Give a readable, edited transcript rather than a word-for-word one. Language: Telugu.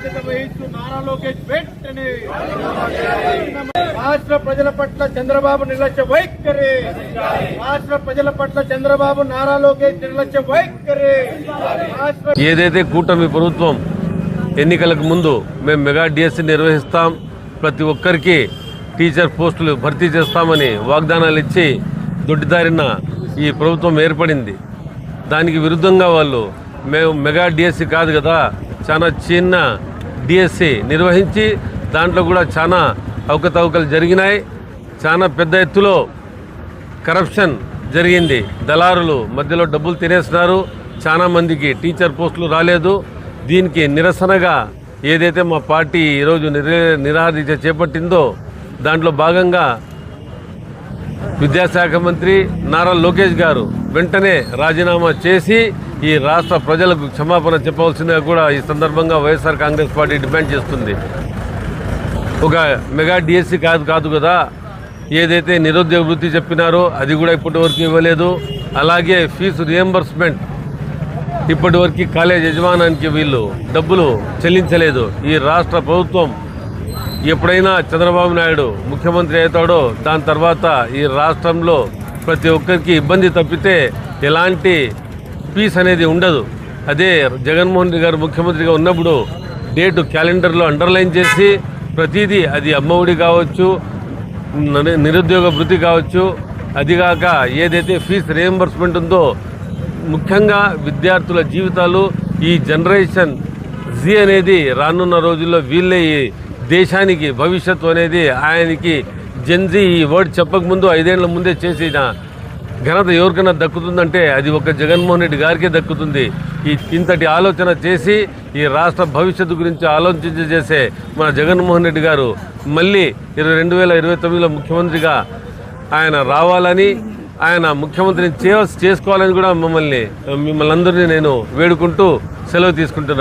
నారా లోకేష్ వెంటనే రాష్ట్ర ప్రజల పట్ల చంద్రబాబు నిర్లక్ష్య వైఖరి, రాష్ట్ర ప్రజల పట్ల చంద్రబాబు నారా లోకేష్ నిర్లక్ష్య వైఖరి. ఏదైతే కూటమి ప్రభుత్వం ఎన్నికలకు ముందు మేము మెగా డిఎస్సి నిర్వహిస్తాం, ప్రతి ఒక్కరికి టీచర్ పోస్టులు భర్తీ చేస్తామని వాగ్దానాలు ఇచ్చి దొడ్డిదారిన ఈ ప్రభుత్వం ఏర్పడింది. దానికి విరుద్ధంగా వాళ్ళు మేము మెగా డిఎస్సి కాదు కదా, చాలా చిన్న డిఎస్సి నిర్వహించి దాంట్లో కూడా చాలా అవకతవకలు జరిగినాయి. చాలా పెద్ద ఎత్తులో కరప్షన్ జరిగింది. దళారులు మధ్యలో డబ్బులు తినేస్తున్నారు. చాలా మందికి టీచర్ పోస్టులు రాలేదు. దీనికి నిరసనగా ఏదైతే మా పార్టీ ఈరోజు నిరాదీక్ష చేపట్టిందో దాంట్లో భాగంగా విద్యాశాఖ మంత్రి నారా లోకేష్ గారు వెంటనే రాజీనామా చేసి ఈ రాష్ట్ర ప్రజలకు క్షమాపణ చెప్పవలసిందిగా కూడా ఈ సందర్భంగా వైఎస్ఆర్ కాంగ్రెస్ పార్టీ డిమాండ్ చేస్తుంది. ఒక మెగా డిఎస్సి కాదు కదా, ఏదైతే నిరుద్యోగ వృత్తి చెప్పినారో అది కూడా ఇప్పటివరకు ఇవ్వలేదు. అలాగే ఫీజు రియంబర్స్మెంట్ ఇప్పటివరకు కాలేజ్ యజమానానికి వీళ్ళు డబ్బులు చెల్లించలేదు. ఈ రాష్ట్ర ప్రభుత్వం ఎప్పుడైనా చంద్రబాబు నాయుడు ముఖ్యమంత్రి అవుతాడో దాని తర్వాత ఈ రాష్ట్రంలో ప్రతి ఒక్కరికి ఇబ్బంది తప్పితే ఎలాంటి పీస్ అనేది ఉండదు. అదే జగన్మోహన్ రెడ్డి గారు ముఖ్యమంత్రిగా ఉన్నప్పుడు డేటు క్యాలెండర్లో అండర్లైన్ చేసి ప్రతిదీ, అది అమ్మఒడి కావచ్చు, నిరుద్యోగ వృత్తి కావచ్చు, అదిగాక ఏదైతే ఫీజు రియంబర్స్మెంట్ ఉందో ముఖ్యంగా విద్యార్థుల జీవితాలు, ఈ జనరేషన్ జీ అనేది రానున్న రోజుల్లో వీళ్ళే ఈ దేశానికి భవిష్యత్తు అనేది ఆయనకి జెన్జీ ఈ వర్డ్ చెప్పకముందు 5 ఏళ్ల ముందే చేసిన ఘనత ఎవరికైనా దక్కుతుందంటే అది ఒక జగన్మోహన్ రెడ్డి గారికే దక్కుతుంది. ఇంతటి ఆలోచన చేసి ఈ రాష్ట్ర భవిష్యత్తు గురించి ఆలోచించేసే మన జగన్మోహన్ రెడ్డి గారు మళ్ళీ 2029లో ముఖ్యమంత్రిగా ఆయన రావాలని, ఆయన ముఖ్యమంత్రిని చేసుకోవాలని కూడా మిమ్మల్ని అందరినీ నేను వేడుకుంటూ సెలవు తీసుకుంటున్నాను.